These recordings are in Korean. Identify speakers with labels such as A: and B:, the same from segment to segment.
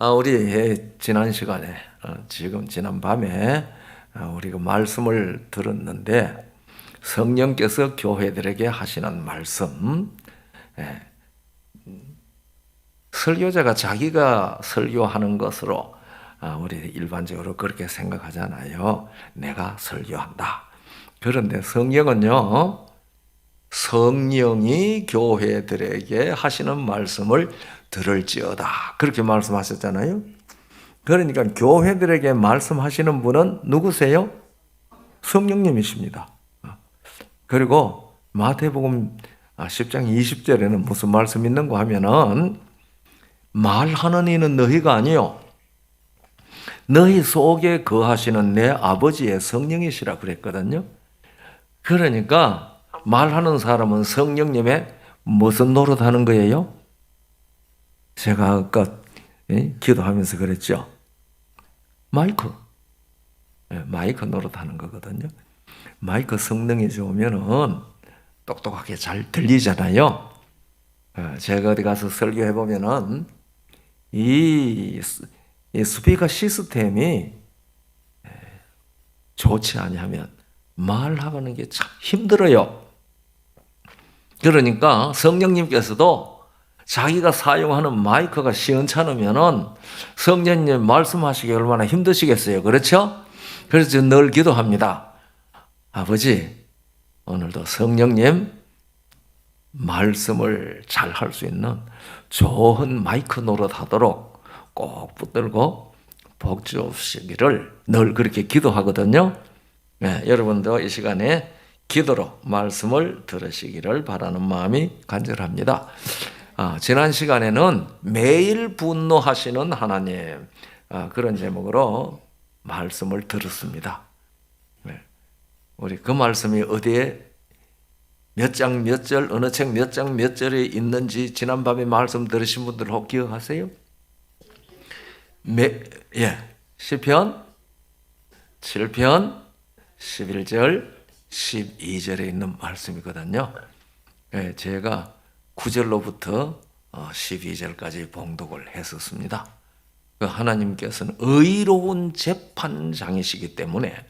A: 우리 지난 시간에, 지난 밤에 우리가 말씀을 들었는데 성령께서 교회들에게 하시는 말씀, 예, 설교자가 자기가 설교하는 것으로 우리 일반적으로 그렇게 생각하잖아요. 내가 설교한다. 그런데 성경은요, 성령이 교회들에게 하시는 말씀을 들을지어다. 그렇게 말씀하셨잖아요. 그러니까 교회들에게 말씀하시는 분은 누구세요? 성령님이십니다. 그리고 마태복음 10장 20절에는 무슨 말씀 있는가 하면은 말하는 이는 너희가 아니요 너희 속에 거하시는 내 아버지의 성령이시라 그랬거든요. 그러니까 말하는 사람은 성령님의 무슨 노릇하는 거예요? 제가 아까 기도하면서 그랬죠. 마이크 노릇하는 거거든요. 마이크 성능이 좋으면은 똑똑하게 잘 들리잖아요. 제가 어디 가서 설교해 보면은 이 스피커 시스템이 좋지 않으면 말하는 게 참 힘들어요. 그러니까 성령님께서도 자기가 사용하는 마이크가 시원찮으면은 성령님 말씀하시기 얼마나 힘드시겠어요. 그렇죠? 그래서 늘 기도합니다. 아버지, 오늘도 성령님 말씀을 잘 할 수 있는 좋은 마이크 노릇하도록 꼭 붙들고 복 주시기를 늘 그렇게 기도하거든요. 여러분도 이 시간에 기도로 말씀을 들으시기를 바라는 마음이 간절합니다. 지난 시간에는 매일 분노하시는 하나님, 그런 제목으로 말씀을 들었습니다. 우리 그 말씀이 어디에 몇 장 몇 절, 어느 책 몇 장 몇 절에 있는지 지난밤에 말씀 들으신 분들 혹 기억하세요? 시편 7편 11절 12절에 있는 말씀이거든요. 제가 9절로부터 12절까지 봉독을 했었습니다. 하나님께서는 의로운 재판장이시기 때문에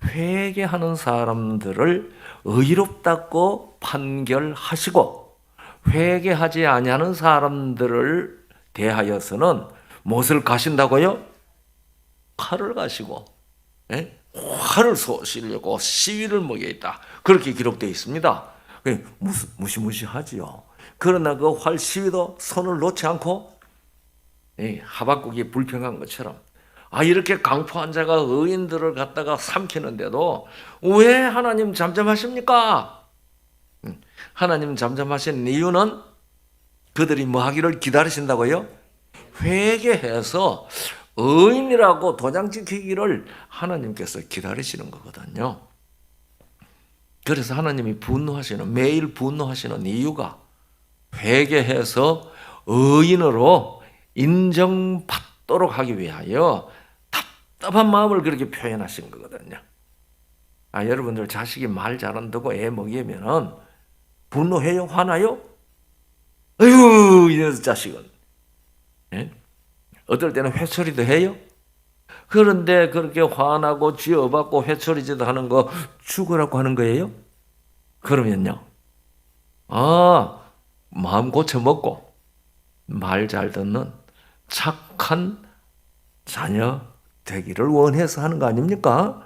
A: 회개하는 사람들을 의롭다고 판결하시고 회개하지 아니하는 사람들을 대하여서는 무엇을 가신다고요? 칼을 가시고 화를 쏘시려고 시위를 먹여있다. 그렇게 기록되어 있습니다. 무시무시하지요. 그러나 그 활 시위도 손을 놓지 않고 하박국이 불평한 것처럼 이렇게 강포한 자가 의인들을 갖다가 삼키는데도 왜 하나님 잠잠하십니까? 하나님 잠잠하신 이유는 그들이 뭐 하기를 기다리신다고요? 회개해서 의인이라고 도장 찍히기를 하나님께서 기다리시는 거거든요. 그래서 하나님이 매일 분노하시는 이유가 회개해서 의인으로 인정받도록 하기 위하여 답답한 마음을 그렇게 표현하신 거거든요. 여러분들 자식이 말 잘 안 듣고 애 먹이면 분노해요? 화나요? 아유, 이 자식은. 어떨 때는 회초리도 해요? 그런데 그렇게 화나고 쥐어받고 회초리질도 하는 거 죽으라고 하는 거예요? 그러면요. 마음 고쳐먹고 말 잘 듣는 착한 자녀 되기를 원해서 하는 거 아닙니까?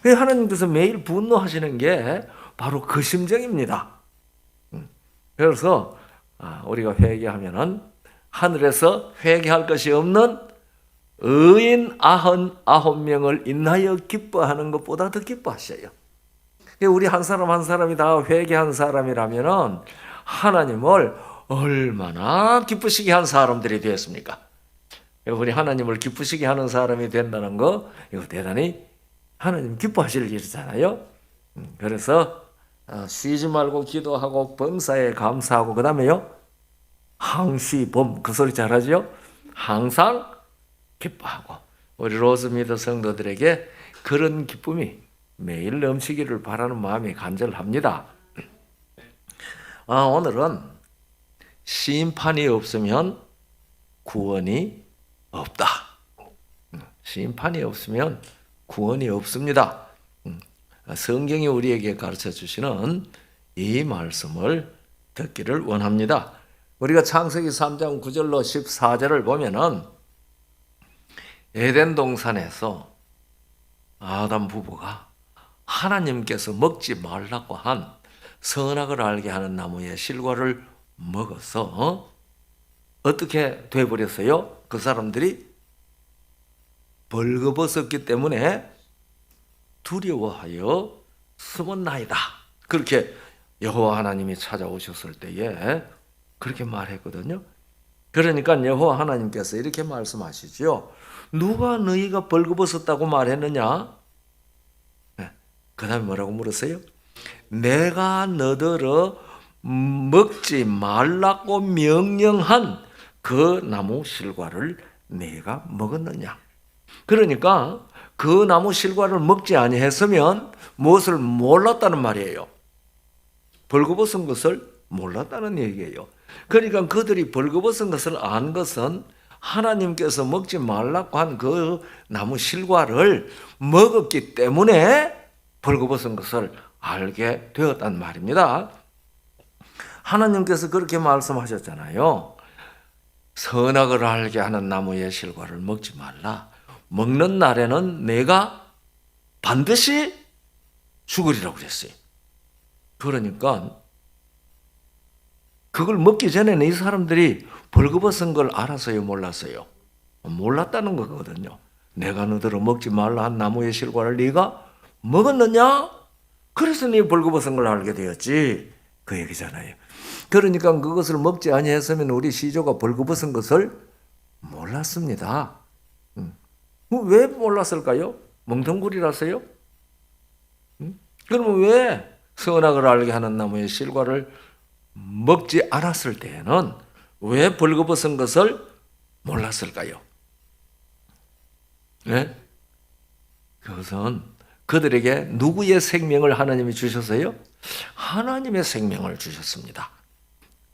A: 하나님께서 매일 분노하시는 게 바로 그 심정입니다. 그래서 우리가 회개하면은 하늘에서 회개할 것이 없는 의인 99명을 인하여 기뻐하는 것보다 더 기뻐하셔요. 우리 한 사람 한 사람이 다 회개한 사람이라면은 하나님을 얼마나 기쁘시게 한 사람들이 되었습니까? 우리 하나님을 기쁘시게 하는 사람이 된다는 거, 이거 대단히 하나님 기뻐하실 일이잖아요. 그래서 쉬지 말고 기도하고 범사에 감사하고 그 다음에요. 항시범, 그 소리 잘하죠? 항상 기뻐하고 우리 로즈미드 성도들에게 그런 기쁨이 매일 넘치기를 바라는 마음이 간절합니다. 오늘은 심판이 없으면 구원이 없다. 심판이 없으면 구원이 없습니다. 성경이 우리에게 가르쳐 주시는 이 말씀을 듣기를 원합니다. 우리가 창세기 3장 9절로 14절을 보면은 에덴 동산에서 아담 부부가 하나님께서 먹지 말라고 한 선악을 알게 하는 나무의 실과를 먹어서 어떻게 돼버렸어요? 그 사람들이 벌거벗었기 때문에 두려워하여 숨었나이다. 그렇게 여호와 하나님이 찾아오셨을 때에 그렇게 말했거든요. 그러니까 여호와 하나님께서 이렇게 말씀하시죠. 누가 너희가 벌거벗었다고 말했느냐? 그 다음에 뭐라고 물었어요? 내가 너더러 먹지 말라고 명령한 그 나무 실과를 네가 먹었느냐? 그러니까 그 나무 실과를 먹지 아니했으면 무엇을 몰랐다는 말이에요. 벌거벗은 것을 몰랐다는 얘기예요. 그러니까 그들이 벌거벗은 것을 안 것은 하나님께서 먹지 말라고 한 그 나무 실과를 먹었기 때문에 벌거벗은 것을 알게 되었단 말입니다. 하나님께서 그렇게 말씀하셨잖아요. 선악을 알게 하는 나무의 실과를 먹지 말라. 먹는 날에는 내가 반드시 죽으리라고 그랬어요. 그러니까 그걸 먹기 전에는 이 사람들이 벌거벗은 걸 알았어요, 몰랐어요? 몰랐다는 거거든요. 내가 너더러 먹지 말라 한 나무의 실과를 네가 먹었느냐? 그래서 네 벌거벗은 걸 알게 되었지. 그 얘기잖아요. 그러니까 그것을 먹지 아니했으면 우리 시조가 벌거벗은 것을 몰랐습니다. 왜 몰랐을까요? 멍텅구리라서요? 그러면 왜 선악을 알게 하는 나무의 실과를 먹지 않았을 때에는 왜 벌거벗은 것을 몰랐을까요? 네? 그것은 그들에게 누구의 생명을 하나님이 주셨어요? 하나님의 생명을 주셨습니다.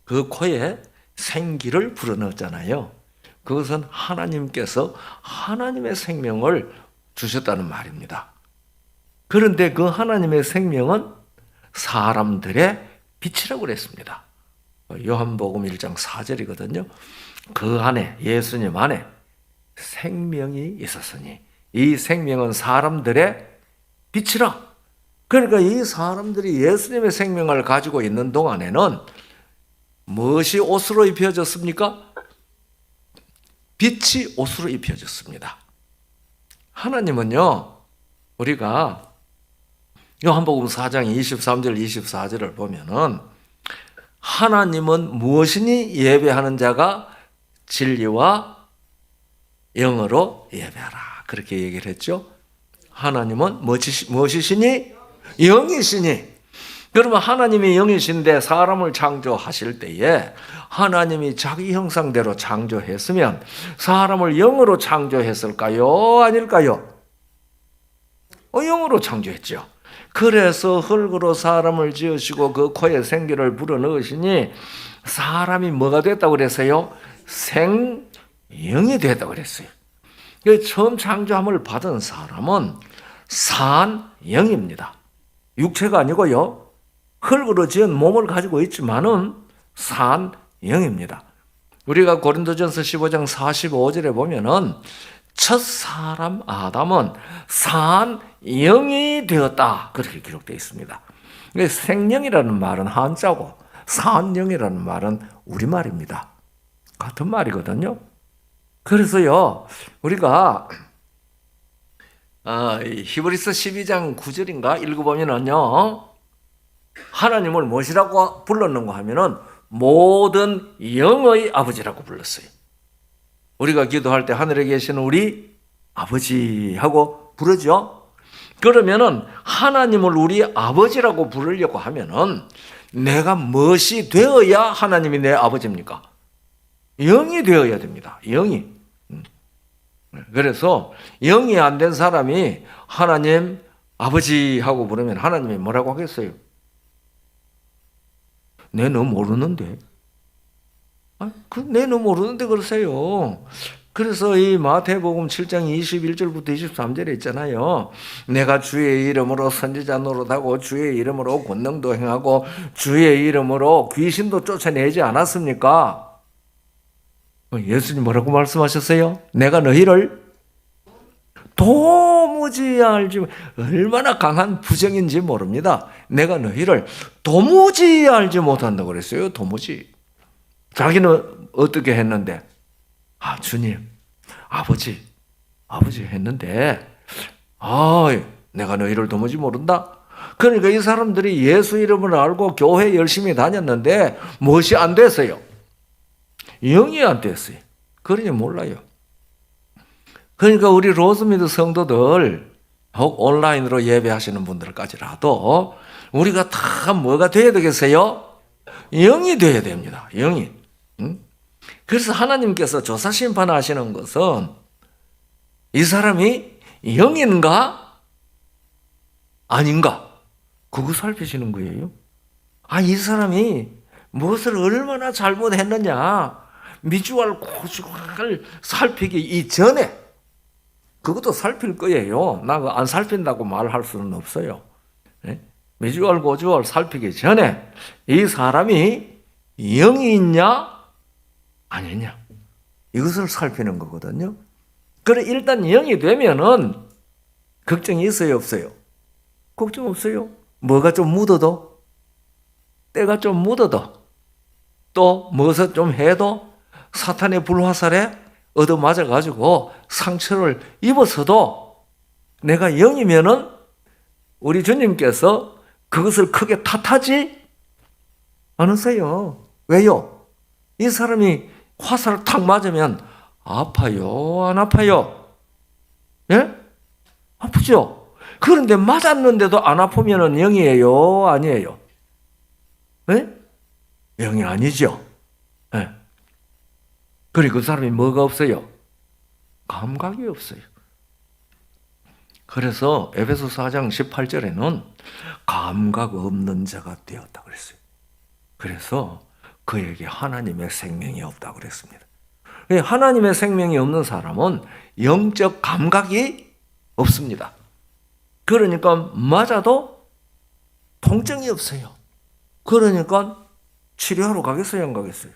A: 그 코에 생기를 불어넣었잖아요. 그것은 하나님께서 하나님의 생명을 주셨다는 말입니다. 그런데 그 하나님의 생명은 사람들의 빛이라고 그랬습니다. 요한복음 1장 4절이거든요. 그 안에, 예수님 안에 생명이 있었으니 이 생명은 사람들의 빛이라. 그러니까 이 사람들이 예수님의 생명을 가지고 있는 동안에는 무엇이 옷으로 입혀졌습니까? 빛이 옷으로 입혀졌습니다. 하나님은요, 우리가 요한복음 4장 23절 24절을 보면은 하나님은 무엇이니 예배하는 자가 진리와 영으로 예배하라. 그렇게 얘기를 했죠. 하나님은 무엇이시니? 영이시니. 그러면 하나님이 영이신데 사람을 창조하실 때에 하나님이 자기 형상대로 창조했으면 사람을 영으로 창조했을까요? 아닐까요? 영으로 창조했죠. 그래서 흙으로 사람을 지으시고 그 코에 생기를 불어넣으시니 사람이 뭐가 됐다고 그랬어요? 생영이 됐다고 그랬어요. 처음 창조함을 받은 사람은 산영입니다. 육체가 아니고요. 흙으로 지은 몸을 가지고 있지만은 산영입니다. 우리가 고린도전서 15장 45절에 보면은 첫 사람 아담은 산영이 되었다. 그렇게 기록되어 있습니다. 생명이라는 말은 한자고 산영이라는 말은 우리말입니다. 같은 말이거든요. 그래서요, 우리가 히브리서 12장 9절인가 읽어보면은요, 하나님을 무엇이라고 불렀는가 하면은 모든 영의 아버지라고 불렀어요. 우리가 기도할 때 하늘에 계시는 우리 아버지하고 부르죠. 그러면은 하나님을 우리 아버지라고 부르려고 하면은 내가 무엇이 되어야 하나님이 내 아버지입니까? 영이 되어야 됩니다. 영이. 그래서 영이 안 된 사람이 하나님 아버지하고 부르면 하나님이 뭐라고 하겠어요? 내 너 모르는데. 내 너 모르는데 그러세요. 그래서 이 마태복음 7장 21절부터 23절에 있잖아요. 내가 주의 이름으로 선지자 노릇하고 주의 이름으로 권능도 행하고 주의 이름으로 귀신도 쫓아내지 않았습니까? 예수님 뭐라고 말씀하셨어요? 내가 너희를 도무지 알지, 얼마나 강한 부정인지 모릅니다. 내가 너희를 도무지 알지 못한다고 그랬어요. 도무지. 자기는 어떻게 했는데? 주님, 아버지 했는데, 내가 너희를 도무지 모른다? 그러니까 이 사람들이 예수 이름을 알고 교회 열심히 다녔는데, 무엇이 안 됐어요? 영이 안 됐어요. 그러니 몰라요. 그러니까 우리 로즈미드 성도들, 혹 온라인으로 예배하시는 분들까지라도, 우리가 다 뭐가 돼야 되겠어요? 영이 돼야 됩니다. 영이. 그래서 하나님께서 조사 심판하시는 것은 이 사람이 영인가 아닌가 그거 살피시는 거예요. 이 사람이 무엇을 얼마나 잘못했느냐 미주알 고주알 살피기 이전에 그것도 살필 거예요. 나 안 살핀다고 말할 수는 없어요. 미주알 고주알 살피기 전에 이 사람이 영이 있냐 아니냐 이것을 살피는 거거든요. 그래 일단 영이 되면은 걱정이 있어요 없어요? 걱정 없어요. 뭐가 좀 묻어도 때가 좀 묻어도 또 무엇을 좀 해도 사탄의 불화살에 얻어맞아 가지고 상처를 입어서도 내가 영이면은 우리 주님께서 그것을 크게 탓하지 않으세요. 왜요? 이 사람이 화살을 탁 맞으면 아파요? 안 아파요? 예? 아프죠? 그런데 맞았는데도 안 아프면 영이에요? 아니에요? 예? 영이 아니죠? 예. 그리고 그 사람이 뭐가 없어요? 감각이 없어요. 그래서 에베소 4장 18절에는 감각 없는 자가 되었다 그랬어요. 그래서 그에게 하나님의 생명이 없다고 그랬습니다. 하나님의 생명이 없는 사람은 영적 감각이 없습니다. 그러니까 맞아도 통증이 없어요. 그러니까 치료하러 가겠어요? 안 가겠어요?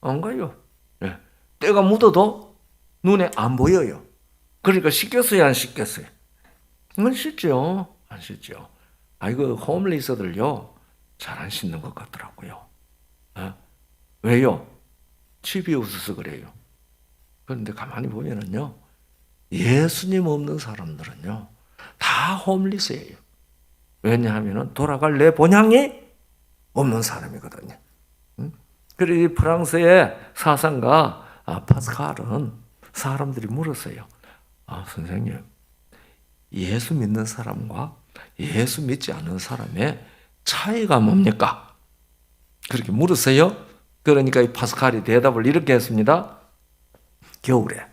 A: 안 가요. 네. 때가 묻어도 눈에 안 보여요. 그러니까 씻겠어요? 안 씻겠어요? 안 씻죠. 안 씻죠. 이거 홈리스들요 잘 안 씻는 것 같더라고요. 왜요? 집이 없어서 그래요. 그런데 가만히 보면은요, 예수님 없는 사람들은요, 다 홈리스예요. 왜냐하면 돌아갈 내 본향이 없는 사람이거든요. 그리고 이 프랑스의 사상가 파스칼은 사람들이 물었어요. 선생님, 예수 믿는 사람과 예수 믿지 않는 사람의 차이가 뭡니까? 그렇게 물었어요. 그러니까 이 파스칼이 대답을 이렇게 했습니다. 겨울에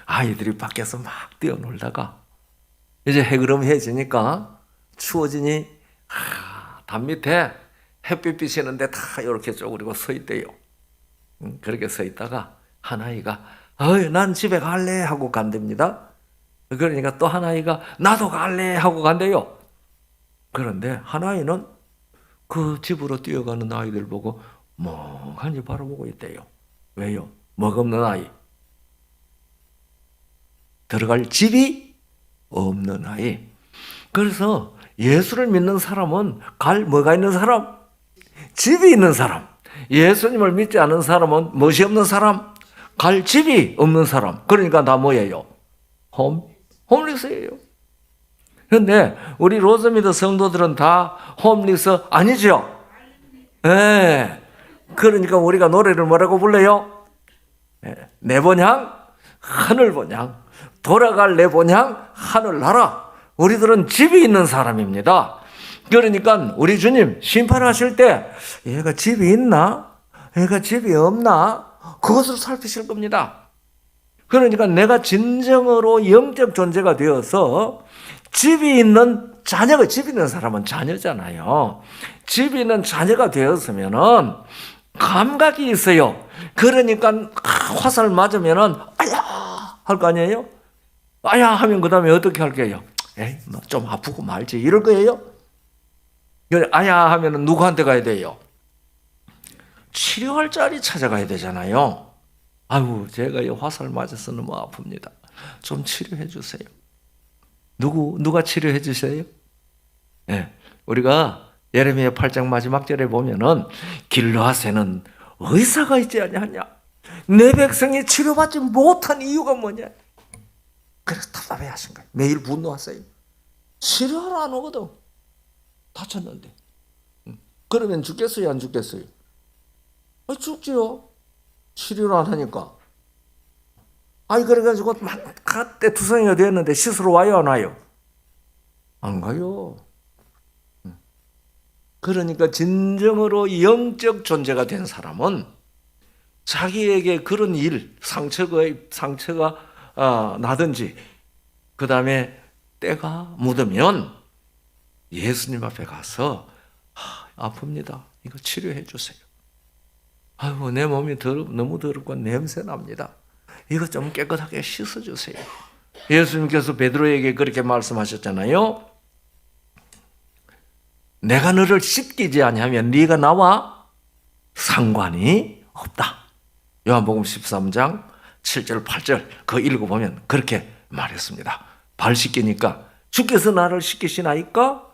A: 아이들이 밖에서 막 뛰어놀다가 이제 해그름해지니까 추워지니 담 밑에 햇빛 비치는데 다 이렇게 쪼그리고 서 있대요. 그렇게 서 있다가 한 아이가 난 집에 갈래 하고 간답니다. 그러니까 또 한 아이가 나도 갈래 하고 간대요. 그런데 한 아이는 그 집으로 뛰어가는 아이들 보고 멍하니 바라보고 있대요. 왜요? 먹없는 아이. 들어갈 집이 없는 아이. 그래서 예수를 믿는 사람은 뭐가 있는 사람? 집이 있는 사람. 예수님을 믿지 않는 사람은 무엇이 없는 사람? 갈 집이 없는 사람. 그러니까 다 뭐예요? 홈리스예요. 그런데 우리 로즈미드 성도들은 다 홈리스 아니죠? 네. 그러니까 우리가 노래를 뭐라고 불러요? 내 본향 하늘 본향, 돌아갈 내 본향 하늘 나라. 우리들은 집이 있는 사람입니다. 그러니까 우리 주님 심판하실 때 얘가 집이 있나? 얘가 집이 없나? 그것을 살피실 겁니다. 그러니까 내가 진정으로 영적 존재가 되어서 집이 있는 자녀가, 집이 있는 사람은 자녀잖아요. 집이 있는 자녀가 되었으면은 감각이 있어요. 그러니까 화살 맞으면은 아야 할 거 아니에요? 아야 하면 그 다음에 어떻게 할 거예요? 에이, 뭐 좀 아프고 말지 이럴 거예요? 아야 하면은 누구한테 가야 돼요? 치료할 자리 찾아가야 되잖아요. 아유, 제가 이 화살 맞아서 너무 아픕니다. 좀 치료해 주세요. 누가 치료해 주세요? 네, 우리가 예레미야 8장 마지막 절에 보면은 길르앗에는 의사가 있지 않냐? 내 백성이 치료받지 못한 이유가 뭐냐? 그래서 답답해 하신 거예요. 매일 분노하세요. 치료하러 안 오거든. 다쳤는데. 그러면 죽겠어요, 안 죽겠어요? 죽지요. 치료를 안 하니까. 그래가지고 한때 투성이가 되었는데 씻으러 와요, 안 와요? 안 가요. 그러니까 진정으로 영적 존재가 된 사람은 자기에게 그런 일, 상처가 나든지, 그 다음에 때가 묻으면 예수님 앞에 가서 아픕니다. 이거 치료해 주세요. 아이고, 내 몸이 너무 더럽고 냄새 납니다. 이거 좀 깨끗하게 씻어주세요. 예수님께서 베드로에게 그렇게 말씀하셨잖아요. 내가 너를 씻기지 아니하면 네가 나와 상관이 없다. 요한복음 13장 7절 8절 그거 읽어보면 그렇게 말했습니다. 발 씻기니까 주께서 나를 씻기시나이까?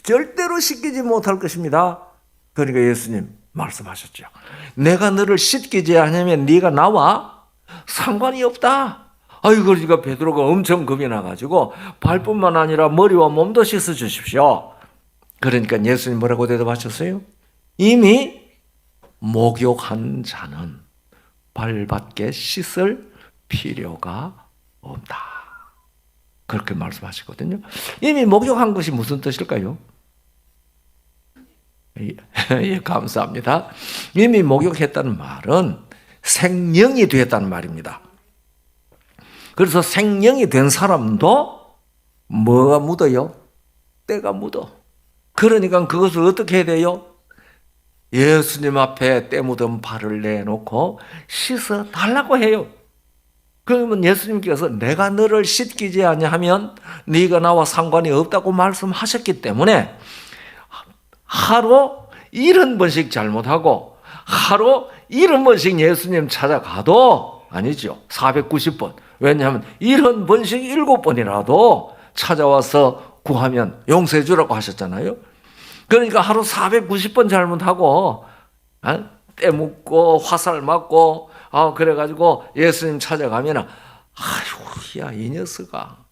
A: 절대로 씻기지 못할 것입니다. 그러니까 예수님 말씀하셨죠. 내가 너를 씻기지 않으면 네가 나와 상관이 없다. 그러니까 베드로가 엄청 겁이 나가지고 발뿐만 아니라 머리와 몸도 씻어 주십시오. 그러니까 예수님 뭐라고 대답하셨어요? 이미 목욕한 자는 발밖에 씻을 필요가 없다. 그렇게 말씀하시거든요. 이미 목욕한 것이 무슨 뜻일까요? 예, 감사합니다. 이미 목욕했다는 말은 생명이 되었다는 말입니다. 그래서 생명이 된 사람도 뭐가 묻어요? 때가 묻어. 그러니까 그것을 어떻게 해야 돼요? 예수님 앞에 때 묻은 발을 내놓고 씻어 달라고 해요. 그러면 예수님께서 내가 너를 씻기지 아니하면 네가 나와 상관이 없다고 말씀하셨기 때문에 하루 70번씩 잘못하고 하루 70번씩 예수님 찾아가도 아니죠. 490번. 왜냐하면 70번씩 7번이라도 찾아와서 구하면 용서해 주라고 하셨잖아요. 그러니까 하루 490번 잘못하고 때 묻고 화살 맞고 그래가지고 예수님 찾아가면 아휴, 야, 이 녀석아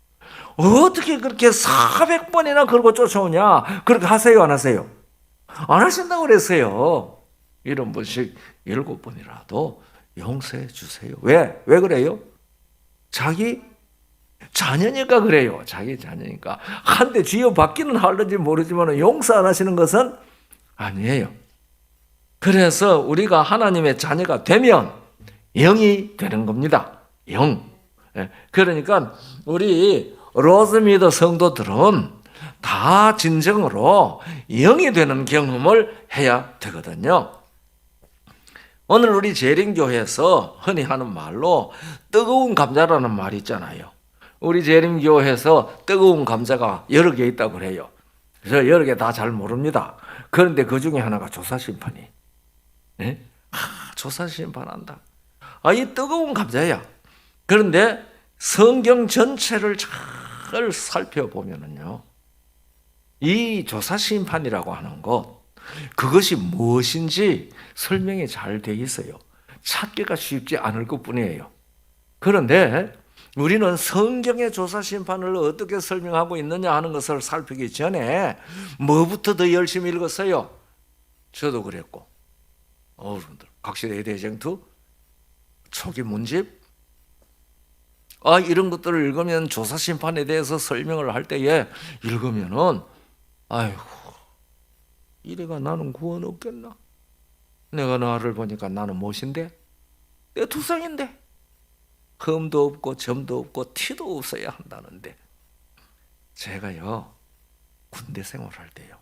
A: 어떻게 그렇게 400번이나 그러고 쫓아오냐? 그렇게 하세요, 안 하세요? 안 하신다고 그랬어요. 70번씩 7번이라도 용서해 주세요. 왜 그래요? 자기 자녀니까 그래요. 자기 자녀니까. 한때 쥐어받기는 하는지 모르지만 용서 안 하시는 것은 아니에요. 그래서 우리가 하나님의 자녀가 되면 영이 되는 겁니다. 영. 그러니까 우리 로즈미더 성도들은 다 진정으로 영이 되는 경험을 해야 되거든요. 오늘 우리 재림교회에서 흔히 하는 말로 뜨거운 감자라는 말이 있잖아요. 우리 재림교회에서 뜨거운 감자가 여러 개 있다고 그래요. 그래서 여러 개 다 잘 모릅니다. 그런데 그 중에 하나가 조사심판이. 네? 조사심판한다. 이 뜨거운 감자야. 그런데 성경 전체를 잘 살펴보면은요, 이 조사심판이라고 하는 것, 그것이 무엇인지 설명이 잘 돼 있어요. 찾기가 쉽지 않을 것 뿐이에요. 그런데 우리는 성경의 조사심판을 어떻게 설명하고 있느냐 하는 것을 살피기 전에 뭐부터 더 열심히 읽었어요? 저도 그랬고, 여러분들 각시대의 대쟁투, 초기 문집, 이런 것들을 읽으면 조사심판에 대해서 설명을 할 때에 읽으면은 아이고, 이래가 나는 구원 없겠나? 내가 나를 보니까 나는 무엇인데? 내 투성인데 흠도 없고 점도 없고 티도 없어야 한다는데, 제가요 군대 생활할 때요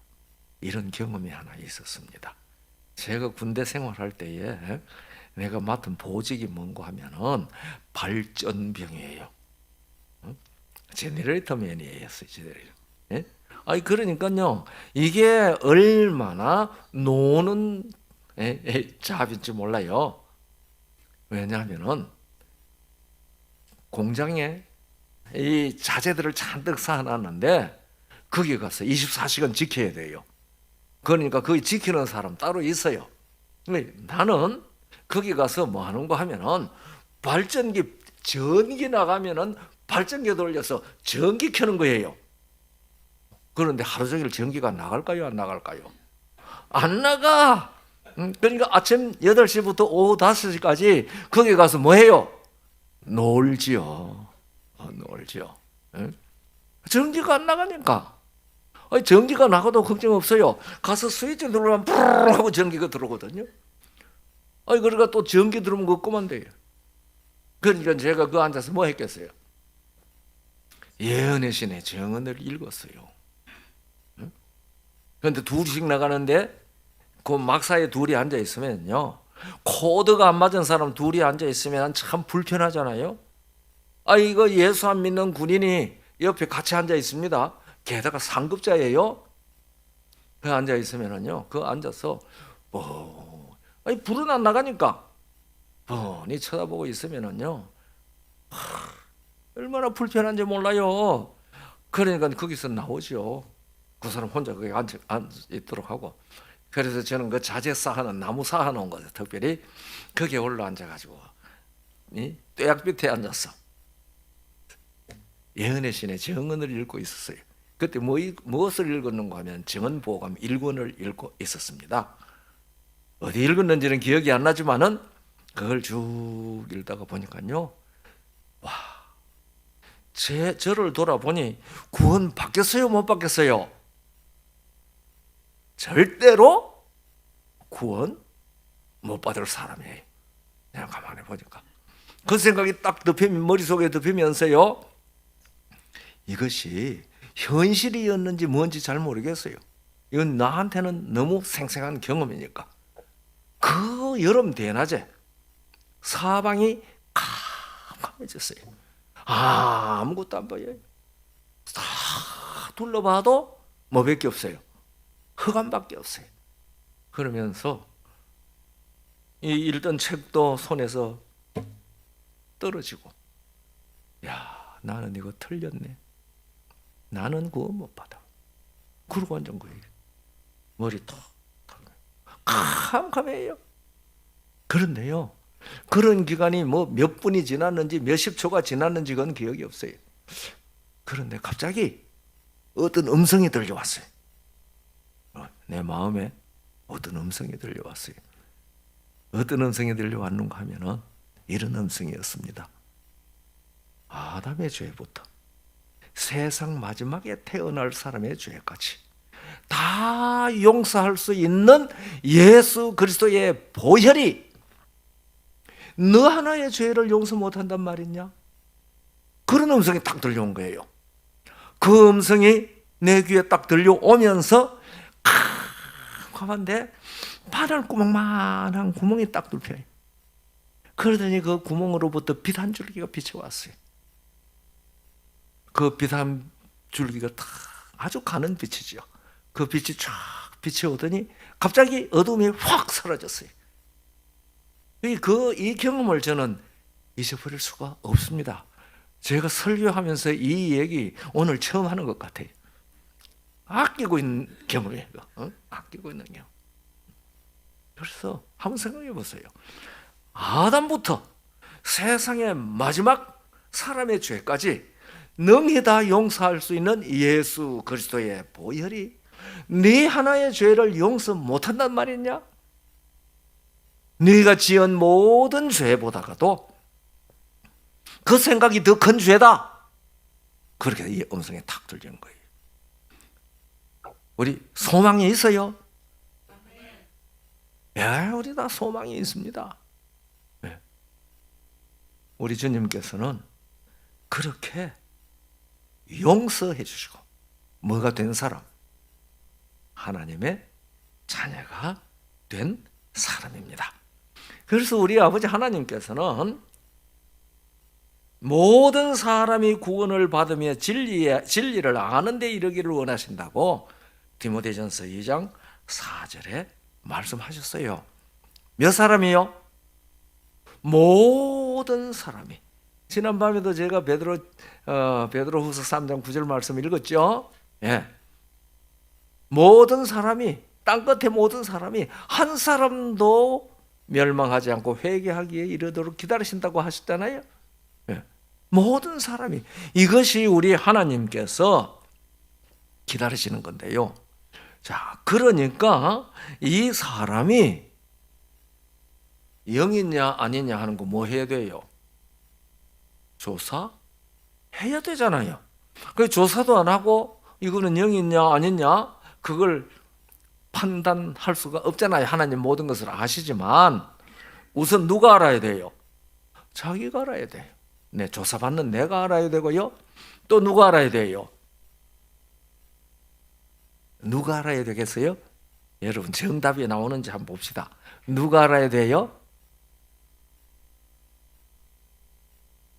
A: 이런 경험이 하나 있었습니다. 제가 군대 생활할 때에 내가 맡은 보직이 뭔고 하면은 발전병이에요. 제너레이터맨이에요. 제너레이터. 예? 아니 그러니까요. 이게 얼마나 노는 잡인지 몰라요. 왜냐하면은 공장에 이 자재들을 잔뜩 쌓아놨는데 거기 가서 24시간 지켜야 돼요. 그러니까 거기 지키는 사람 따로 있어요. 근데 나는 거기 가서 뭐 하는 거 하면은 발전기 전기 나가면은 발전기 돌려서 전기 켜는 거예요. 그런데 하루 종일 전기가 나갈까요? 안 나갈까요? 안 나가. 그러니까 아침 8시부터 오후 5시까지 거기 가서 뭐 해요? 놀지요. 놀지요. 전기가 안 나가니까. 전기가 나가도 걱정 없어요. 가서 스위치 누르면 푸르르 하고 전기가 들어오거든요. 그러니까 또 전기 들어오면 그거만 돼요. 그러니까 제가 그 앉아서 뭐 했겠어요? 예언의 신의 정언을 읽었어요. 그런데 둘씩 나가는데 그 막사에 둘이 앉아 있으면요, 코드가 안 맞은 사람 둘이 앉아 있으면 참 불편하잖아요. 이거 예수 안 믿는 군인이 옆에 같이 앉아 있습니다. 게다가 상급자예요. 그 앉아 있으면은요, 그 앉아서 불은 안 나가니까 뻔히 쳐다보고 있으면은요, 얼마나 불편한지 몰라요. 그러니까 거기서 나오죠. 그 사람 혼자 거기 앉아 있도록 하고. 그래서 저는 그 자재 쌓아놓은 나무 쌓아놓은 거죠. 특별히 거기에 올라앉아가지고 뙤약 밑에 앉았어. 예언의 신의 정언을 읽고 있었어요. 그때 무엇을 읽었는가 하면 정언보감 1권을 읽고 있었습니다. 어디 읽었는지는 기억이 안 나지만은 그걸 쭉 읽다가 보니까요, 와, 저를 돌아보니 구원 받겠어요? 못 받겠어요? 절대로 구원 못 받을 사람이에요. 내가 가만히 보니까 그 생각이 딱 머릿속에 덮이면서요, 이것이 현실이었는지 뭔지 잘 모르겠어요. 이건 나한테는 너무 생생한 경험이니까. 그 여름 대낮에 사방이 캄캄해졌어요. 아무것도 안 보여요. 다 둘러봐도 뭐밖에 없어요. 흑암밖에 없어요. 그러면서 이 읽던 책도 손에서 떨어지고, 야, 나는 이거 틀렸네. 나는 구원 못 받아. 그러고 앉은 거예요. 머리 톡 캄캄해요. 그런데요, 그런 기간이 뭐 몇 분이 지났는지 몇십 초가 지났는지 그건 기억이 없어요. 그런데 갑자기 어떤 음성이 들려왔어요. 내 마음에 어떤 음성이 들려왔어요. 어떤 음성이 들려왔는가 하면은 이런 음성이었습니다. 아담의 죄부터 세상 마지막에 태어날 사람의 죄까지 다 용서할 수 있는 예수 그리스도의 보혈이 너 하나의 죄를 용서 못한단 말이냐? 그런 음성이 딱 들려온 거예요. 그 음성이 내 귀에 딱 들려오면서 캄캄한데 바늘구멍만한 구멍이 딱 뚫혀요. 그러더니 그 구멍으로부터 빛 한 줄기가 비쳐왔어요. 그 빛 한 줄기가 딱 아주 가는 빛이죠. 그 빛이 쫙 비쳐오더니 갑자기 어둠이 확 사라졌어요. 이 경험을 저는 잊어버릴 수가 없습니다. 제가 설교하면서 이 얘기 오늘 처음 하는 것 같아요. 아끼고 있는 경험이에요. 아끼고 있는 경험. 그래서 한번 생각해 보세요. 아담부터 세상의 마지막 사람의 죄까지 능히 다 용서할 수 있는 예수 그리스도의 보혈이 네 하나의 죄를 용서 못한단 말이냐? 네가 지은 모든 죄보다가도 그 생각이 더 큰 죄다. 그렇게 이 음성이 탁 들리는 거예요. 우리 소망이 있어요? 예, 우리 다 소망이 있습니다. 예. 우리 주님께서는 그렇게 용서해 주시고 뭐가 된 사람? 하나님의 자녀가 된 사람입니다. 그래서 우리 아버지 하나님께서는 모든 사람이 구원을 받으며 진리를 아는 데 이르기를 원하신다고 디모데전서 2장 4절에 말씀하셨어요. 몇 사람이요? 모든 사람이. 지난밤에도 제가 베드로후서 3장 9절 말씀 읽었죠? 예. 모든 사람이, 땅끝의 모든 사람이 한 사람도 멸망하지 않고 회개하기에 이르도록 기다리신다고 하셨잖아요. 예. 모든 사람이. 이것이 우리 하나님께서 기다리시는 건데요. 자, 그러니까 이 사람이 영이냐 아니냐 하는 거 뭐 해야 돼요? 조사해야 되잖아요. 그 조사도 안 하고 이거는 영이냐 아니냐 그걸 판단할 수가 없잖아요. 하나님 모든 것을 아시지만 우선 누가 알아야 돼요? 자기가 알아야 돼요. 네, 조사받는 내가 알아야 되고요. 또 누가 알아야 돼요? 누가 알아야 되겠어요? 여러분 정답이 나오는지 한번 봅시다. 누가 알아야 돼요?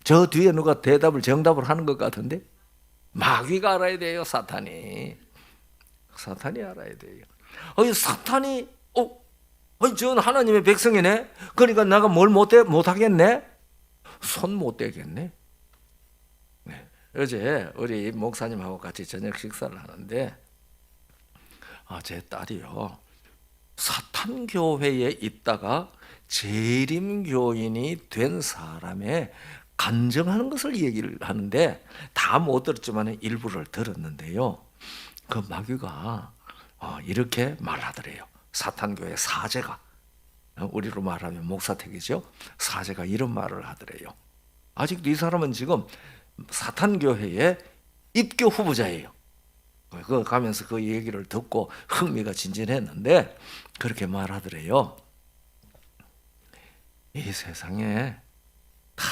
A: 저 뒤에 누가 정답을 하는 것 같은데? 마귀가 알아야 돼요. 사탄이 알아야 돼요. 사탄이 저는 하나님의 백성이네. 그러니까 내가 뭘 못하겠네? 손 못 대겠네. 네. 어제 우리 목사님하고 같이 저녁 식사를 하는데 제 딸이요 사탄교회에 있다가 재림교인이 된 사람의 간증하는 것을 얘기를 하는데 다 못 들었지만 일부를 들었는데요. 그 마귀가 이렇게 말하더래요. 사탄교회 사제가, 우리로 말하면 목사택이죠. 사제가 이런 말을 하더래요. 아직도 이 사람은 지금 사탄교회의 입교 후보자예요. 그 가면서 그 얘기를 듣고 흥미가 진진했는데 그렇게 말하더래요. 이 세상에 다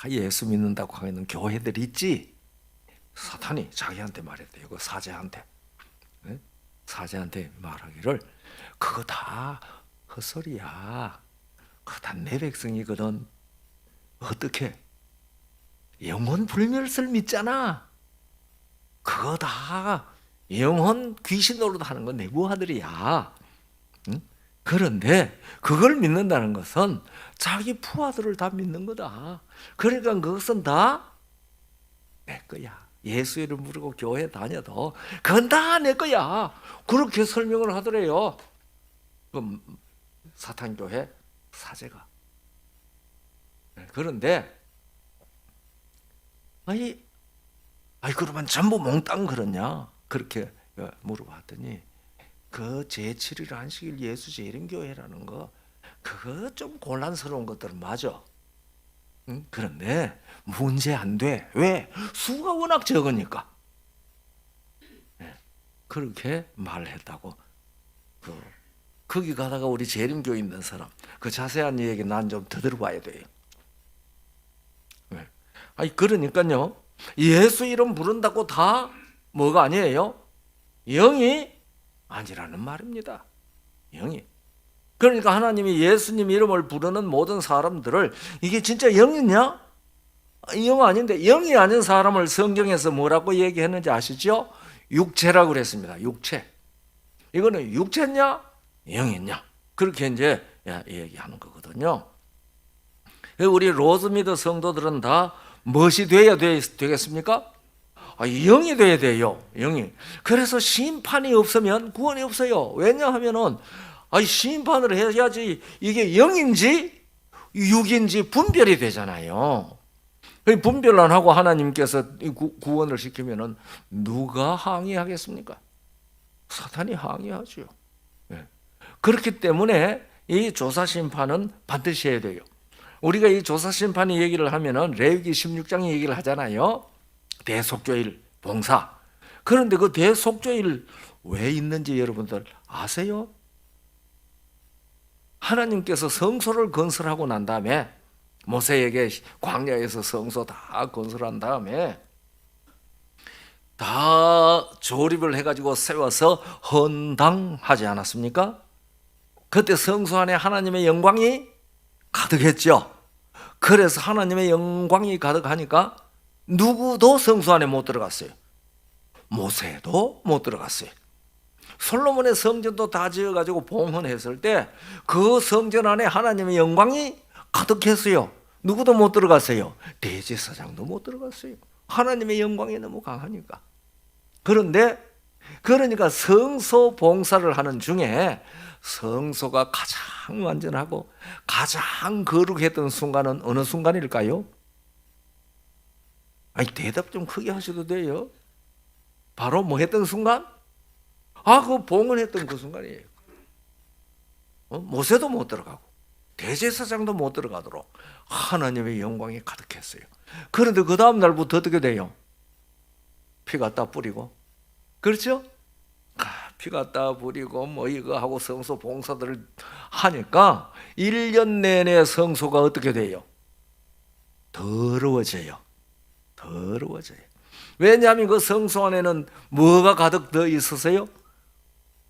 A: 예수 믿는다고 하는 교회들이 있지. 사탄이 자기한테 말했대요. 그 사제한테. 네? 사제한테 말하기를 그거 다 헛소리야. 그거 다 내 백성이거든. 어떻게? 영혼 불멸을 믿잖아. 그거 다 영혼 귀신 노릇하는 건 내 부하들이야. 응? 그런데 그걸 믿는다는 것은 자기 부하들을 다 믿는 거다. 그러니까 그것은 다 내 거야. 예수 이름 부르고 교회 다녀도 그건 다 내 거야. 그렇게 설명을 하더래요. 그 사탄교회 사제가. 그런데 그러면 전부 몽땅 그러냐? 그렇게 물어봤더니 그 제7일 안식일 예수 재림교회라는 거 그거 좀 곤란스러운 것들은 맞아. 응? 그런데 문제 안 돼. 왜? 수가 워낙 적으니까. 네. 그렇게 말했다고. 거기 가다가 우리 재림교회 있는 사람 그 자세한 얘기 난 좀 더 들어봐야 돼요. 네. 그러니까요. 예수 이름 부른다고 다 뭐가 아니에요? 영이 아니라는 말입니다. 영이. 그러니까 하나님이 예수님 이름을 부르는 모든 사람들을 이게 진짜 영이냐? 영 아닌데 영이 아닌 사람을 성경에서 뭐라고 얘기했는지 아시죠? 육체라고 그랬습니다. 육체. 이거는 육체냐? 영이냐? 그렇게 이제 얘기하는 거거든요. 우리 로즈미드 성도들은 다 무엇이 돼야 되겠습니까? 영이 돼야 돼요. 영이. 그래서 심판이 없으면 구원이 없어요. 왜냐하면은 심판을 해야지 이게 영인지 육인지 분별이 되잖아요. 분별 안 하고 하나님께서 구원을 시키면은 누가 항의하겠습니까? 사탄이 항의하죠. 그렇기 때문에 이 조사 심판은 반드시 해야 돼요. 우리가 이 조사 심판의 얘기를 하면은 레위기 16장 얘기를 하잖아요. 대속죄일 봉사. 그런데 그 대속죄일 왜 있는지 여러분들 아세요? 하나님께서 성소를 건설하고 난 다음에 모세에게 광야에서 성소 다 건설한 다음에 다 조립을 해가지고 세워서 헌당하지 않았습니까? 그때 성소 안에 하나님의 영광이 가득했죠. 그래서 하나님의 영광이 가득하니까 누구도 성소 안에 못 들어갔어요. 모세도 못 들어갔어요. 솔로몬의 성전도 다 지어가지고 봉헌했을 때 그 성전 안에 하나님의 영광이 가득했어요. 누구도 못 들어갔어요. 대제사장도 못 들어갔어요. 하나님의 영광이 너무 강하니까. 그런데 그러니까 성소 봉사를 하는 중에 성소가 가장 완전하고 가장 거룩했던 순간은 어느 순간일까요? 아니, 대답 좀 크게 하셔도 돼요. 바로 뭐 했던 순간? 그 봉헌했던 그 순간이에요. 모세도 못 들어가고 대제사장도 못 들어가도록 하나님의 영광이 가득했어요. 그런데 그 다음 날부터 어떻게 돼요? 피 갖다 뿌리고, 그렇죠? 피 갖다 뿌리고 뭐 이거 하고 성소 봉사들을 하니까 1년 내내 성소가 어떻게 돼요? 더러워져요. 더러워져요. 왜냐하면 그 성소 안에는 뭐가 가득 더 있었어요?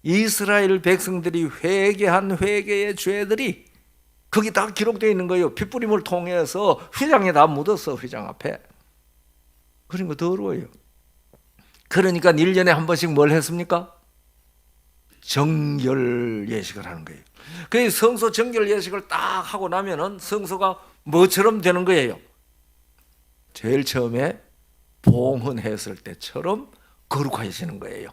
A: 이스라엘 백성들이 회개한 회개의 죄들이 거기 다 기록되어 있는 거예요. 핏뿌림을 통해서 휘장에 다 묻었어. 휘장 앞에. 그런 거 더러워요. 그러니까 1년에 한 번씩 뭘 했습니까? 정결 예식을 하는 거예요. 그 성소 정결 예식을 딱 하고 나면은 성소가 뭐처럼 되는 거예요? 제일 처음에 봉헌했을 때처럼 거룩해지는 거예요.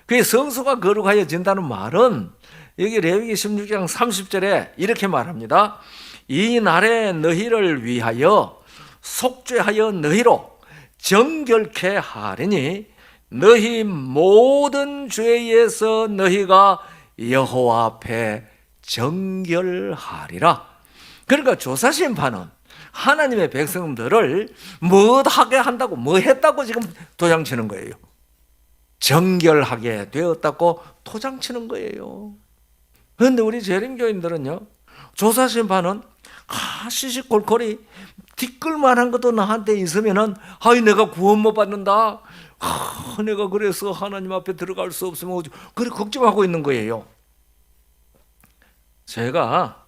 A: 그 성소가 거룩해진다는 말은 여기 레위기 16장 30절에 이렇게 말합니다. 이 날에 너희를 위하여 속죄하여 너희로 정결케 하리니 너희 모든 죄에서 너희가 여호와 앞에 정결하리라. 그러니까 조사심판은 하나님의 백성들을 뭐 하게 한다고, 뭐 했다고 지금 도장치는 거예요. 정결하게 되었다고 도장치는 거예요. 그런데 우리 재림교인들은요, 조사심판은 시시콜콜이 티끌만한 것도 나한테 있으면은 내가 구원 못 받는다, 내가 그래서 하나님 앞에 들어갈 수 없으면 그래 걱정하고 있는 거예요. 제가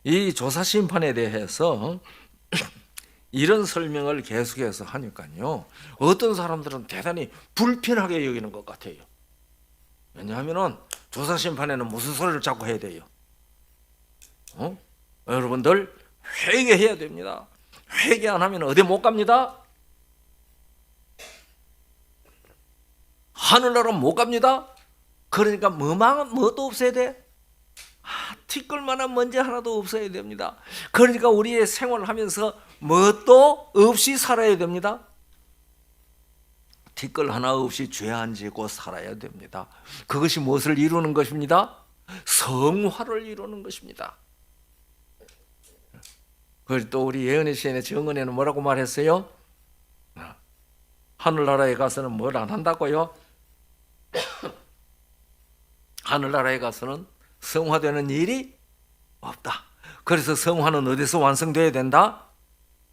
A: 이 조사심판에 대해서 이런 설명을 계속해서 하니까요, 어떤 사람들은 대단히 불편하게 여기는 것 같아요. 왜냐하면 조사심판에는 무슨 소리를 자꾸 해야 돼요? 여러분들 회개해야 됩니다. 회개 안 하면 어디 못 갑니다? 하늘나라 못 갑니다. 그러니까 뭐도 없어야 돼? 티끌만한 먼지 하나도 없어야 됩니다. 그러니까 우리의 생활을 하면서 뭣도 없이 살아야 됩니다. 티끌 하나 없이 죄 안 지고 살아야 됩니다. 그것이 무엇을 이루는 것입니다? 성화를 이루는 것입니다. 그리고 또 우리 예언의 시인의 정언에는 뭐라고 말했어요? 하늘나라에 가서는 뭘 안 한다고요? 하늘나라에 가서는 성화되는 일이 없다. 그래서 성화는 어디서 완성되어야 된다?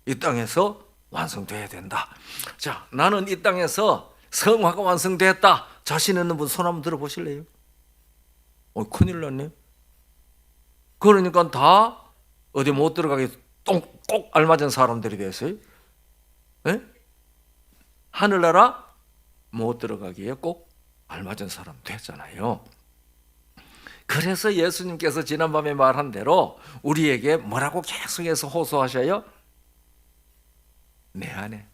A: 이 땅에서 완성되어야 된다. 자, 나는 이 땅에서 성화가 완성됐다 자신 있는 분 손 한번 들어보실래요? 큰일 났네. 그러니까 다 어디 못 들어가게 꼭 알맞은 사람들이 됐어요. 네? 하늘나라 못 들어가기에 꼭 알맞은 사람 됐잖아요. 그래서 예수님께서 지난밤에 말한 대로 우리에게 뭐라고 계속해서 호소하셔요? 내 안에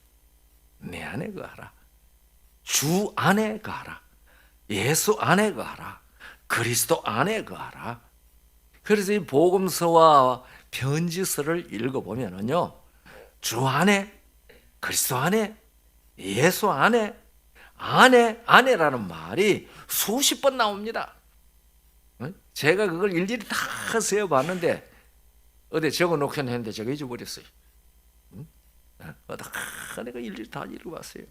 A: 거하라. 주 안에 거하라. 예수 안에 거하라. 그리스도 안에 거하라. 그래서 이 복음서와 편지서를 읽어보면요, 주 안에, 그리스도 안에, 예수 안에, 안에라는 말이 수십 번 나옵니다. 제가 그걸 일일이 다 세어봤는데 어디 적어놓긴 했는데 제가 잊어버렸어요. 내가 일일이 다 읽어봤어요.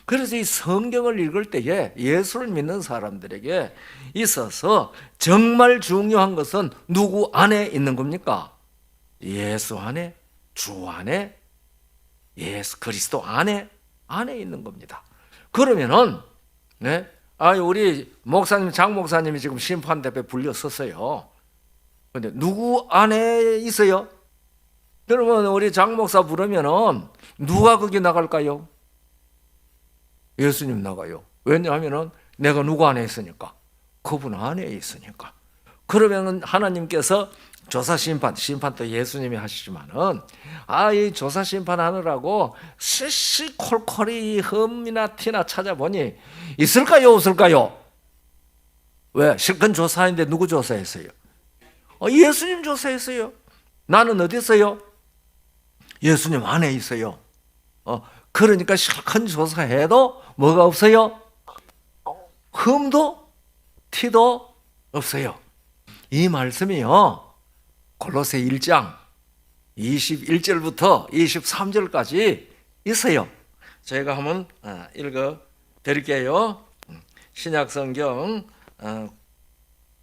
A: 그래서 이 성경을 읽을 때에 예수를 믿는 사람들에게 있어서 정말 중요한 것은 누구 안에 있는 겁니까? 예수 안에, 주 안에, 예수 그리스도 안에 있는 겁니다. 그러면은 우리 목사님, 장 목사님이 지금 심판대에 불렸었어요. 근데 누구 안에 있어요? 그러면 우리 장 목사 부르면은 누가 거기 나갈까요? 예수님 나가요. 왜냐하면은 내가 누구 안에 있으니까. 그분 안에 있으니까. 그러면 하나님께서 조사 심판도 예수님이 하시지만은 이 조사 심판하느라고 시시콜콜이 흠이나 티나 찾아보니 있을까요, 없을까요? 왜? 실컷 조사했는데 누구 조사했어요? 예수님 조사했어요. 나는 어디 있어요? 예수님 안에 있어요. 그러니까 실컷 조사해도 뭐가 없어요? 흠도 티도 없어요. 이 말씀이요, 골로새 1장 21절부터 23절까지 있어요. 제가 한번 읽어 드릴게요. 신약성경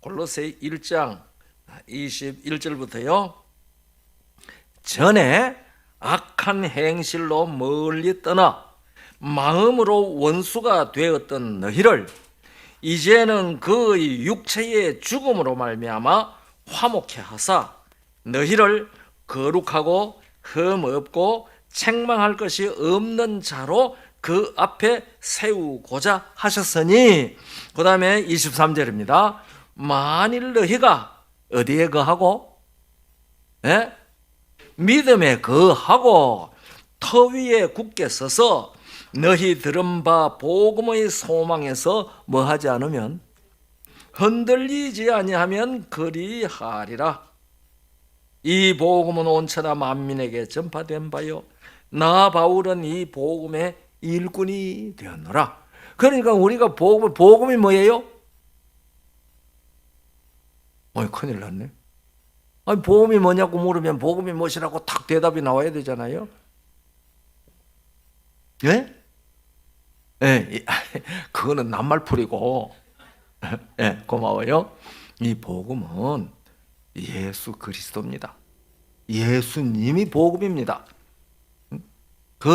A: 골로새 1장 21절부터요. 전에 악한 행실로 멀리 떠나 마음으로 원수가 되었던 너희를 이제는 그 육체의 죽음으로 말미암아 화목케 하사 너희를 거룩하고 흠 없고 책망할 것이 없는 자로 그 앞에 세우고자 하셨으니, 그 다음에 23절입니다. 만일 너희가 어디에 거하고? 믿음에 거하고 터 위에 굳게 서서 너희 들은 바 복음의 소망에서 뭐하지 않으면, 흔들리지 아니하면 그리하리라. 이 복음은 온 천하 만민에게 전파된 바요 나 바울은 이 복음의 일꾼이 되었노라. 그러니까 우리가 복음이 뭐예요? 큰일 났네. 복음이 뭐냐고 물으면 복음이 무엇이라고 탁 대답이 나와야 되잖아요. 예? 그거는 낱말풀이고. 고마워요. 이 복음은 예수 그리스도입니다. 예수님이 복음입니다.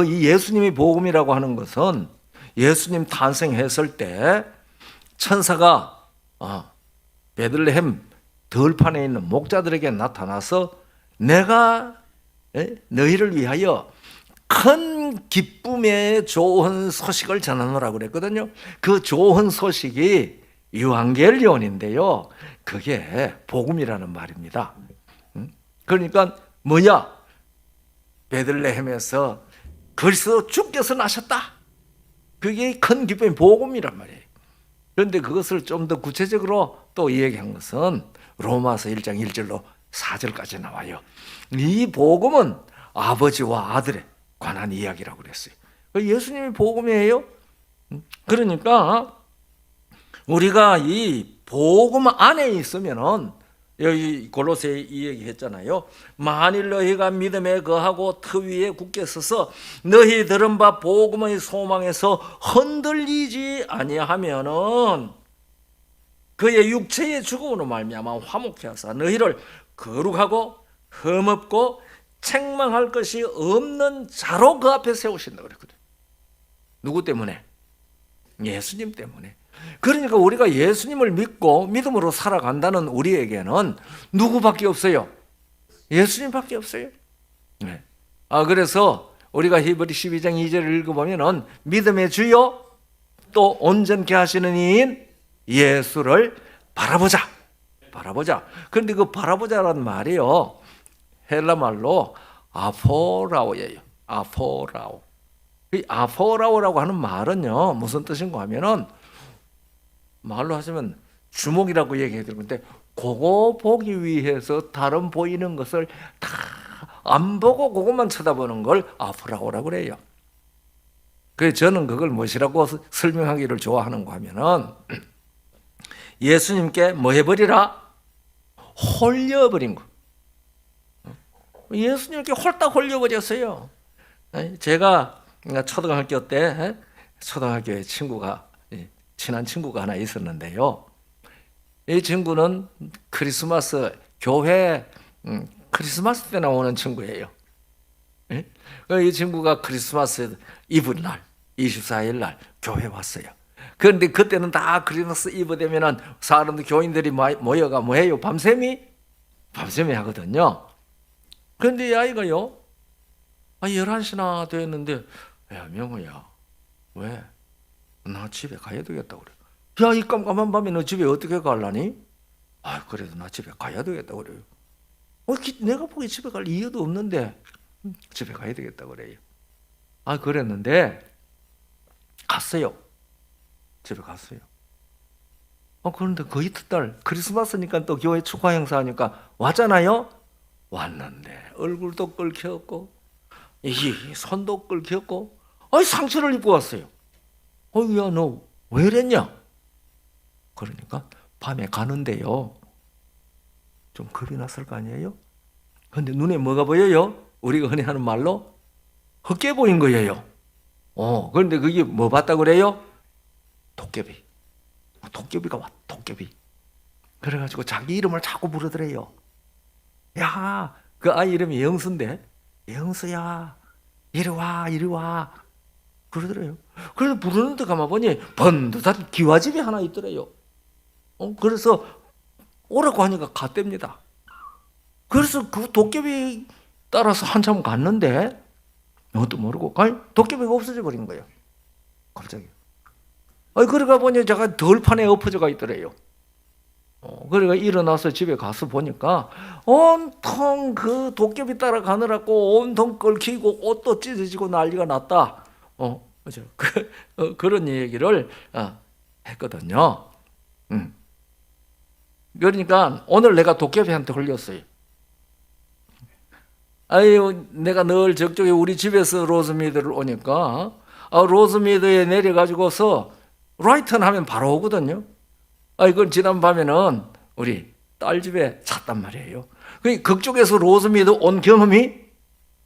A: 이 예수님이 복음이라고 하는 것은 예수님 탄생했을 때 천사가 베들레헴 들판에 있는 목자들에게 나타나서 내가 너희를 위하여 큰 기쁨의 좋은 소식을 전하노라고 그랬거든요. 그 좋은 소식이 유앙겔리온인데요, 그게 복음이라는 말입니다. 그러니까 뭐냐? 베들레헴에서 그리스도 주께서 나셨다. 그게 큰 기쁨의 복음이란 말이에요. 그런데 그것을 좀 더 구체적으로 또 이야기한 것은 로마서 1장 1절로 4절까지 나와요. 이 복음은 아버지와 아들에 관한 이야기라고 그랬어요. 예수님이 복음이에요. 그러니까 우리가 이 복음 안에 있으면은, 여기 골로새 이 얘기 했잖아요. 만일 너희가 믿음에 거하고 터 위에 굳게 서서 너희 들은 바 복음의 소망에서 흔들리지 아니하면은 그의 육체의 죽음으로 말미암아 화목케 하사 너희를 거룩하고 흠없고 책망할 것이 없는 자로 그 앞에 세우신다 그랬거든. 누구 때문에? 예수님 때문에. 그러니까 우리가 예수님을 믿고 믿음으로 살아간다는 우리에게는 누구밖에 없어요? 예수님밖에 없어요. 그래서 우리가 히브리 12장 2절을 읽어보면 믿음의 주요 또 온전케 하시는 이인 예수를 바라보자. 그런데 그 바라보자라는 말이요, 헬라 말로 아포라오예요. 아포라오. 이 아포라오라고 하는 말은요, 무슨 뜻인가 하면은, 말로 하시면 주목이라고 얘기해야 되는데, 그거 보기 위해서 다른 보이는 것을 다 안 보고 그것만 쳐다보는 걸 아포라오라고 그래요. 그래서 저는 그걸 무엇이라고 설명하기를 좋아하는가 하면은, 예수님께 뭐 해버리라? 홀려버린 거. 예수님께 홀딱 홀려버렸어요. 제가 초등학교 때 초등학교에 친한 친구가 하나 있었는데요. 이 친구는 크리스마스 교회 크리스마스 때 나오는 친구예요. 이 친구가 크리스마스 이브 날 24일 날 교회 왔어요. 그런데 그때는 다 크리스마스 이브 되면은 사람들 교인들이 모여가 뭐해요? 밤샘이 밤샘에 하거든요. 그런데 이 아이가요, 11시나 됐는데, 야, 명호야, 왜? 나 집에 가야 되겠다 그래. 야, 이 깜깜한 밤에 너 집에 어떻게 가려니? 그래도 나 집에 가야 되겠다 그래요. 내가 보기 집에 갈 이유도 없는데 집에 가야 되겠다 그래요. 그랬는데 갔어요. 집에 갔어요. 그런데 그 이튿날 크리스마스니까 또 교회 축하 행사하니까 왔잖아요. 왔는데 얼굴도 끓겼고 이 손도 끓겼고 상처를 입고 왔어요. 야, 너 왜 이랬냐? 그러니까 밤에 가는데요, 좀 겁이 났을 거 아니에요? 근데 눈에 뭐가 보여요? 우리가 흔히 하는 말로 헛게 보인 거예요. 그런데 그게 뭐 봤다 그래요? 도깨비. 도깨비가 왔, 도깨비. 그래가지고 자기 이름을 자꾸 부르더래요. 야, 그 아이 이름이 영수인데, 영수야, 이리 와, 이리 와. 그러더래요. 그래서 부르는데 가만 보니 번듯한 기와집이 하나 있더래요. 그래서 오라고 하니까 갔답니다. 그래서 그 도깨비 따라서 한참 갔는데 그것도 모르고 도깨비가 없어져 버린 거예요. 갑자기. 그러가 보니 제가 덜판에 엎어져가 있더래요. 그러니까 일어나서 집에 가서 보니까 온통 그 도깨비 따라가느라고 온통 끓이고 옷도 찢어지고 난리가 났다. 그죠? 그런 얘기를 했거든요. 그러니까 오늘 내가 도깨비한테 걸렸어요. 내가 늘 저쪽에 우리 집에서 로즈미드를 오니까 로즈미드에 내려가지고서 라이턴 하면 바로 오거든요. 이건 지난 밤에는 우리 딸 집에 잤단 말이에요. 그쪽에서 로즈미드 온 경험이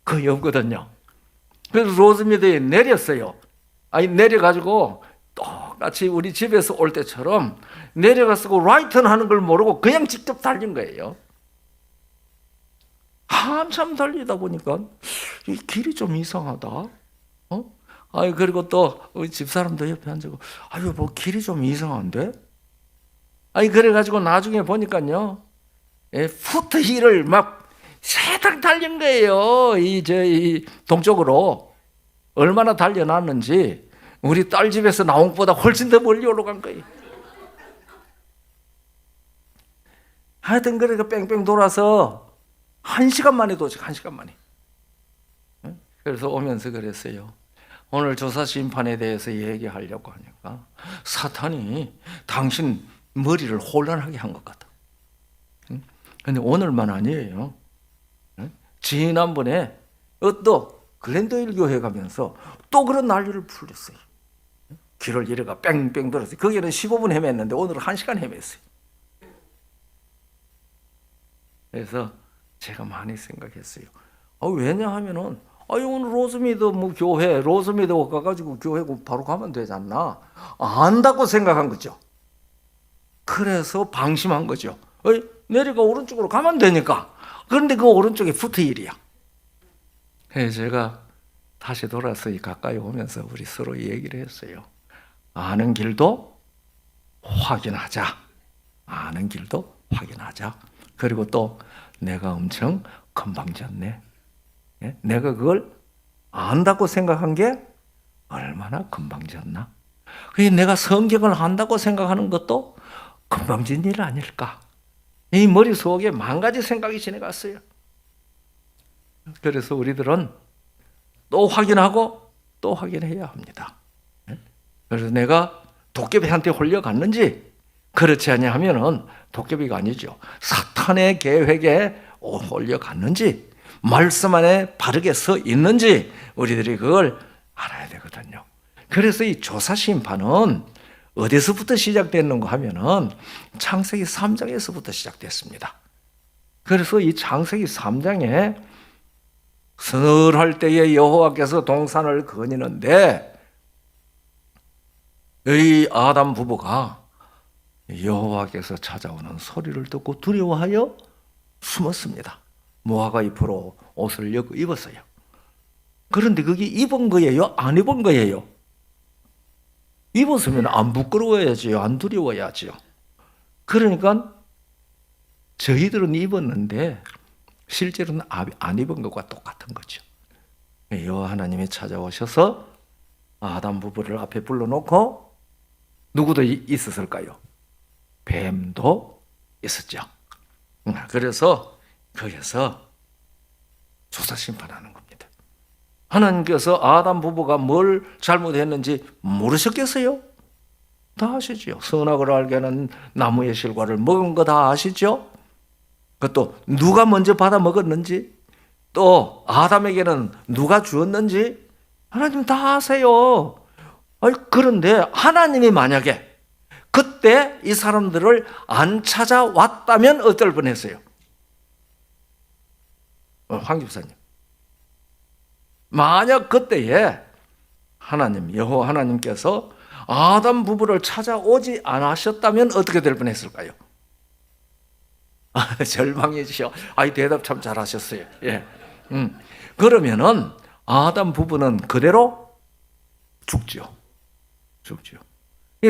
A: 거의 없거든요. 그래서 로즈미드에 내렸어요. 내려가지고 똑같이 우리 집에서 올 때처럼 내려가서 라이턴 하는 걸 모르고 그냥 직접 달린 거예요. 한참 달리다 보니까 이 길이 좀 이상하다. 그리고 또 우리 집사람도 옆에 앉고, 뭐 길이 좀 이상한데? 그래가지고 나중에 보니까요, 푸트힐을 막 세탁 달린 거예요. 이 동쪽으로. 얼마나 달려놨는지 우리 딸 집에서 나온 것보다 훨씬 더 멀리 올라간 거예요. 하여튼 그러니까 뺑뺑 돌아서 1시간 만에 도착, 1시간 만에. 그래서 오면서 그랬어요. 오늘 조사심판에 대해서 얘기하려고 하니까 사탄이 당신 머리를 혼란하게 한 것 같아. 근데 오늘만 아니에요. 지난번에 또 글랜더힐 교회 가면서 또 그런 난리를 풀렸어요. 길을 이래가 뺑뺑 돌았어요. 거기는 15분 헤맸는데 오늘은 1시간 헤맸어요. 그래서 제가 많이 생각했어요. 왜냐하면은 오늘 로즈미드 교회 로즈미드 가가지고 교회 바로 가면 되지 않나? 안다고 생각한 거죠. 그래서 방심한 거죠. 내려가 오른쪽으로 가면 되니까. 그런데 그 오른쪽에 푸트힐이야. 그래서 제가 다시 돌아서 가까이 오면서 우리 서로 얘기를 했어요. 아는 길도 확인하자. 아는 길도 확인하자. 그리고 또 내가 엄청 건방졌네. 내가 그걸 안다고 생각한 게 얼마나 건방졌나. 내가 성경을 안다고 생각하는 것도 건방진 일 아닐까. 이 머릿속에 10,000가지 생각이 지나갔어요. 그래서 우리들은 또 확인하고 또 확인해야 합니다. 그래서 내가 도깨비한테 홀려갔는지 그렇지 아니하면은 도깨비가 아니죠. 사탄의 계획에 홀려갔는지 말씀 안에 바르게 서 있는지 우리들이 그걸 알아야 되거든요. 그래서 이 조사심판은 어디서부터 시작됐는가 하면은 창세기 3장에서부터 시작됐습니다. 그래서 이 창세기 3장에 서늘할 때에 여호와께서 동산을 거니는데 이 아담 부부가 여호와께서 찾아오는 소리를 듣고 두려워하여 숨었습니다. 무화과 잎으로 옷을 입었어요. 그런데 그게 입은 거예요? 안 입은 거예요? 입었으면 안 부끄러워야지요. 안 두려워야지요. 그러니까 저희들은 입었는데 실제로는 안 입은 것과 똑같은 거죠. 여호와 하나님이 찾아오셔서 아담 부부를 앞에 불러놓고 누구도 있었을까요? 뱀도 있었죠. 그래서 거기서 조사 심판하는 겁니다. 하나님께서 아담 부부가 뭘 잘못했는지 모르셨겠어요? 다 아시죠. 선악을 알게 하는 나무의 실과를 먹은 거 다 아시죠? 그것도 누가 먼저 받아 먹었는지, 또 아담에게는 누가 주었는지 하나님 다 아세요. 그런데 하나님이 만약에 그때 이 사람들을 안 찾아왔다면 어떨 뻔했어요? 황 집사님, 만약 그때에 하나님, 여호와 하나님께서 아담 부부를 찾아오지 않으셨다면 어떻게 될 뻔했을까요? 절망이죠. 대답 참 잘하셨어요. 예. 그러면은 아담 부부는 그대로 죽죠.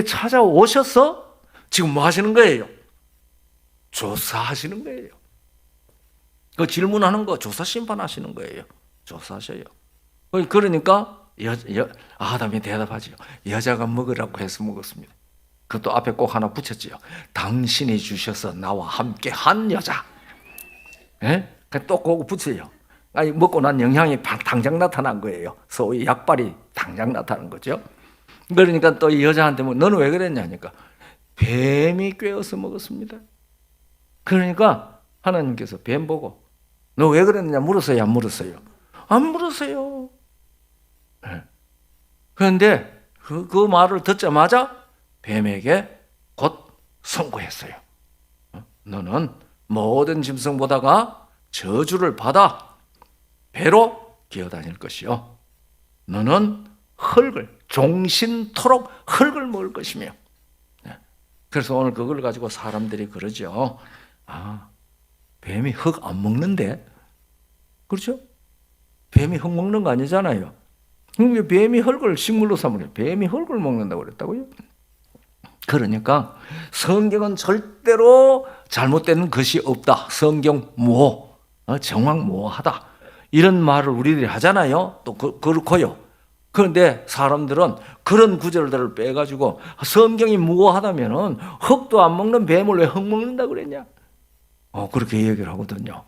A: 찾아오셔서 지금 뭐 하시는 거예요? 조사하시는 거예요. 그 질문하는 거 조사 심판하시는 거예요. 조사하셔요. 그러니까 아담이 대답하죠. 여자가 먹으라고 해서 먹었습니다. 그것도 앞에 꼭 하나 붙였지요. 당신이 주셔서 나와 함께 한 여자. 예? 또 그거 붙여요. 먹고 난 영향이 당장 나타난 거예요. 소위 약발이 당장 나타난 거죠. 그러니까 또 이 여자한테 너는 왜 그랬냐니까 뱀이 꿰어서 먹었습니다. 그러니까 하나님께서 뱀 보고 너 왜 그랬느냐 물었어요, 안 물었어요? 안 물었어요. 네. 그런데 그 말을 듣자마자 뱀에게 곧 선고했어요. 너는 모든 짐승보다가 저주를 받아 배로 기어다닐 것이요. 너는 흙을 종신토록 흙을 먹을 것이며. 그래서 오늘 그걸 가지고 사람들이 그러죠. 뱀이 흙 안 먹는데? 그렇죠? 뱀이 흙 먹는 거 아니잖아요. 그럼 뱀이 흙을 식물로 삼으려 뱀이 흙을 먹는다고 그랬다고요? 그러니까 성경은 절대로 잘못된 것이 없다. 성경 무호, 정황 무호하다. 이런 말을 우리들이 하잖아요. 또 그렇고요. 그런데 사람들은 그런 구절들을 빼가지고 성경이 무호하다면은 흙도 안 먹는 뱀을 왜 흙 먹는다 그랬냐? 그렇게 얘기를 하거든요.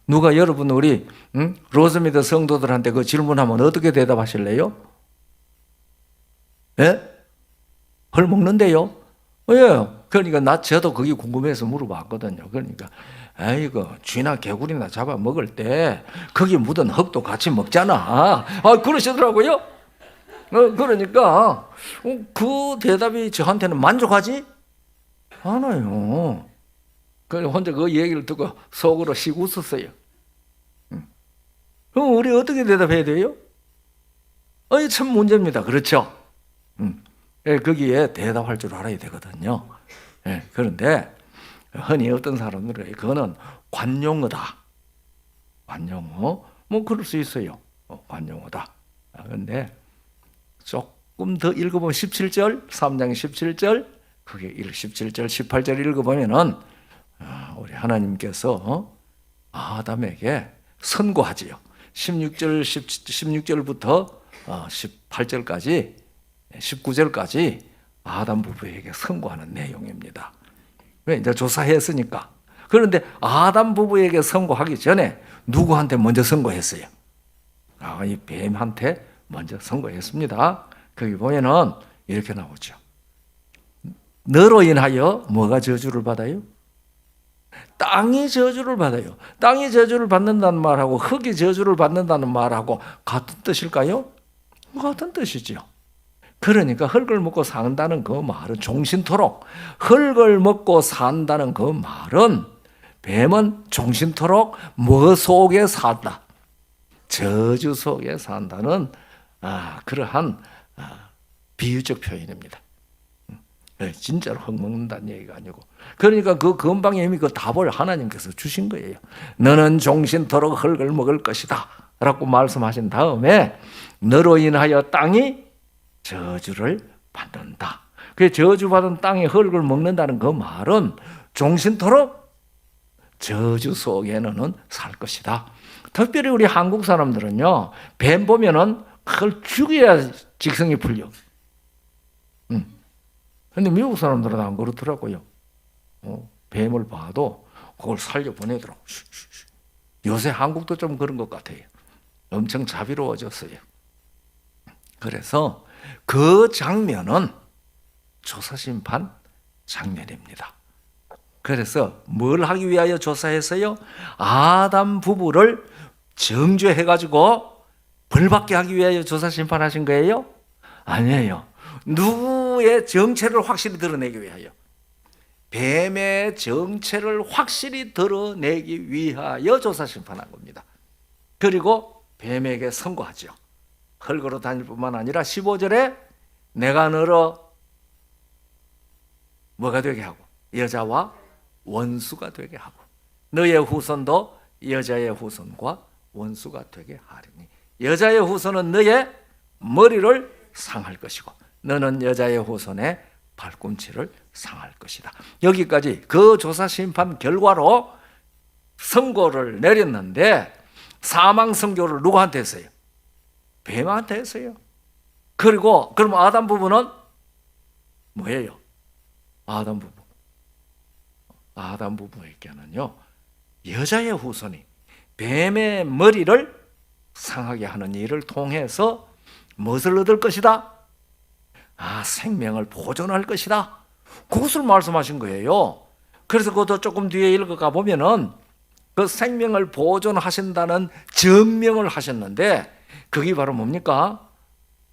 A: 누가 여러분 우리 로즈미드 성도들한테 그 질문하면 어떻게 대답하실래요? 예? 흙 먹는데요? 예. 그러니까 저도 그게 궁금해서 물어봤거든요. 그러니까 쥐나 개구리나 잡아 먹을 때 거기 묻은 흙도 같이 먹잖아. 그러시더라고요. 그러니까 그 대답이 저한테는 만족하지 않아요. 그래서 혼자 그 얘기를 듣고 속으로 씩 웃었어요. 그럼 우리 어떻게 대답해야 돼요? 참 문제입니다. 그렇죠? 거기에 대답할 줄 알아야 되거든요. 그런데 흔히 어떤 사람들은 그거는 관용어다. 관용어? 그럴 수 있어요. 관용어다. 그런데 조금 더 읽어보면 17절, 3장 17절, 그게 17절, 18절 읽어보면은 우리 하나님께서 아담에게 선고하지요. 16절부터 18절까지 19절까지 아담 부부에게 선고하는 내용입니다. 왜? 이제 조사했으니까. 그런데 아담 부부에게 선고하기 전에 누구한테 먼저 선고했어요? 이 뱀한테 먼저 선고했습니다. 거기 보면은 이렇게 나오죠. 너로 인하여 뭐가 저주를 받아요? 땅이 저주를 받아요. 땅이 저주를 받는다는 말하고 흙이 저주를 받는다는 말하고 같은 뜻일까요? 같은 뜻이죠. 그러니까 흙을 먹고 산다는 그 말은 종신토록 흙을 먹고 산다는 그 말은 뱀은 종신토록 뭐 속에 산다? 저주 속에 산다는 그러한 비유적 표현입니다. 진짜로 흙 먹는다는 얘기가 아니고. 그러니까 그 건방에 이미 그 답을 하나님께서 주신 거예요. 너는 종신토록 흙을 먹을 것이다 라고 말씀하신 다음에 너로 인하여 땅이 저주를 받는다. 그 저주받은 땅의 흙을 먹는다는 그 말은 종신토록 저주 속에 너는 살 것이다. 특별히 우리 한국 사람들은요, 뱀 보면은 그걸 죽여야 직성이 풀려. 근데 미국 사람들은 안 그렇더라고요. 뱀을 봐도 그걸 살려보내더라고. 요새 한국도 좀 그런 것 같아요. 엄청 자비로워졌어요. 그래서 그 장면은 조사심판 장면입니다. 그래서 뭘 하기 위하여 조사했어요? 아담 부부를 정죄해가지고 벌받게 하기 위하여 조사심판하신 거예요? 아니에요. 누구의 정체를 확실히 드러내기 위하여, 뱀의 정체를 확실히 드러내기 위하여 조사심판한 겁니다. 그리고 뱀에게 선고하죠. 흙으로 다닐 뿐만 아니라 15절에 내가 너를 뭐가 되게 하고 여자와 원수가 되게 하고 너의 후손도 여자의 후손과 원수가 되게 하리니 여자의 후손은 너의 머리를 상할 것이고 너는 여자의 후손의 발꿈치를 상할 것이다. 여기까지 그 조사 심판 결과로 선고를 내렸는데 사망 선고를 누구한테 했어요? 뱀한테 했어요. 그리고 그럼 아담 부부는 뭐예요? 아담 부부에게는요, 여자의 후손이 뱀의 머리를 상하게 하는 일을 통해서 무엇을 얻을 것이다? 생명을 보존할 것이다. 그것을 말씀하신 거예요. 그래서 그것도 조금 뒤에 읽어가 보면은 그 생명을 보존하신다는 증명을 하셨는데 그게 바로 뭡니까?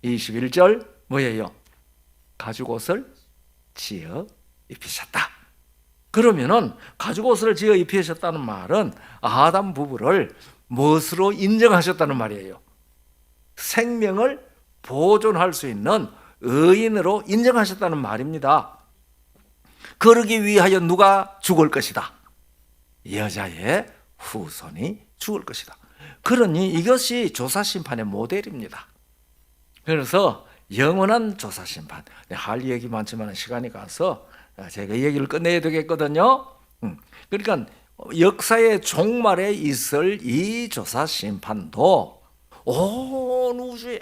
A: 21절 뭐예요? 가죽옷을 지어 입히셨다. 그러면은 가죽옷을 지어 입히셨다는 말은 아담 부부를 무엇으로 인정하셨다는 말이에요? 생명을 보존할 수 있는 의인으로 인정하셨다는 말입니다. 그러기 위하여 누가 죽을 것이다? 여자의 후손이 죽을 것이다. 그러니 이것이 조사심판의 모델입니다. 그래서 영원한 조사심판, 할 얘기 많지만 시간이 가서 제가 얘기를 끝내야 되겠거든요. 그러니까 역사의 종말에 있을 이 조사심판도 온 우주에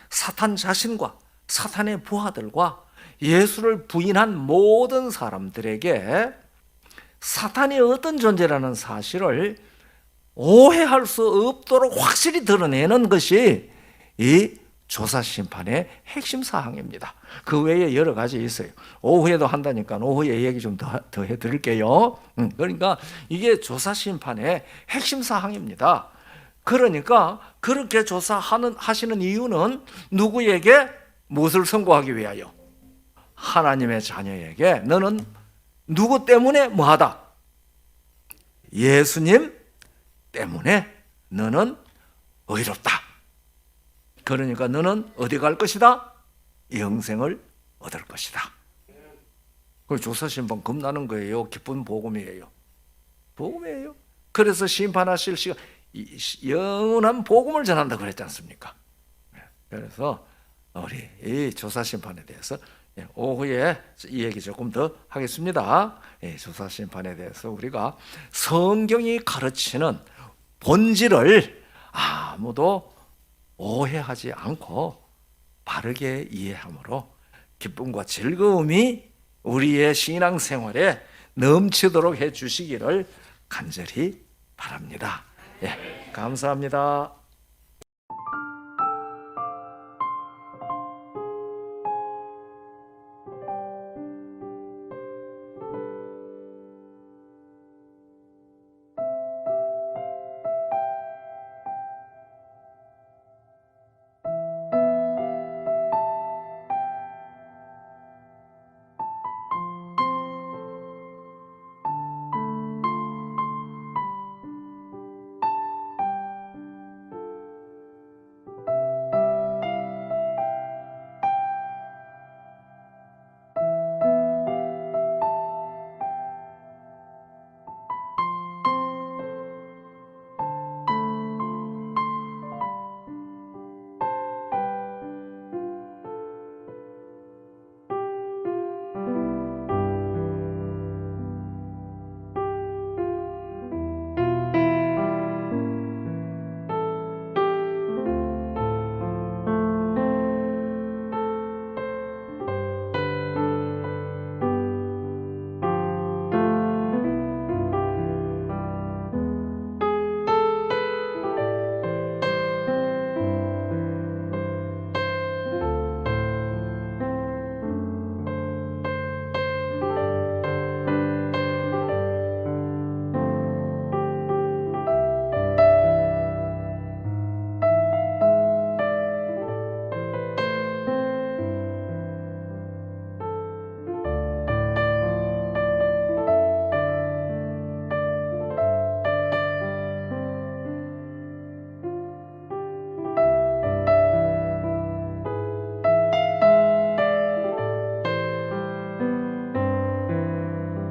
A: 사탄 자신과 사탄의 부하들과 예수를 부인한 모든 사람들에게 사탄이 어떤 존재라는 사실을 오해할 수 없도록 확실히 드러내는 것이 이 조사심판의 핵심 사항입니다. 그 외에 여러 가지 있어요. 오후에도 한다니까 오후에 얘기 좀 더 해드릴게요. 그러니까 이게 조사심판의 핵심 사항입니다. 그러니까 그렇게 하시는 이유는 누구에게 무엇을 선고하기 위하여? 하나님의 자녀에게 너는 누구 때문에 뭐하다? 예수님 때문에 너는 의롭다. 그러니까 너는 어디 갈 것이다? 영생을 얻을 것이다. 그 조사심판 겁나는 거예요. 기쁜 복음이에요. 복음이에요. 그래서 심판하실 시간 영원한 복음을 전한다고 그랬지 않습니까? 그래서 우리 이 조사심판에 대해서 오후에 이 얘기 조금 더 하겠습니다. 조사심판에 대해서 우리가 성경이 가르치는 본질을 아무도 오해하지 않고 바르게 이해함으로 기쁨과 즐거움이 우리의 신앙생활에 넘치도록 해주시기를 간절히 바랍니다. 감사합니다.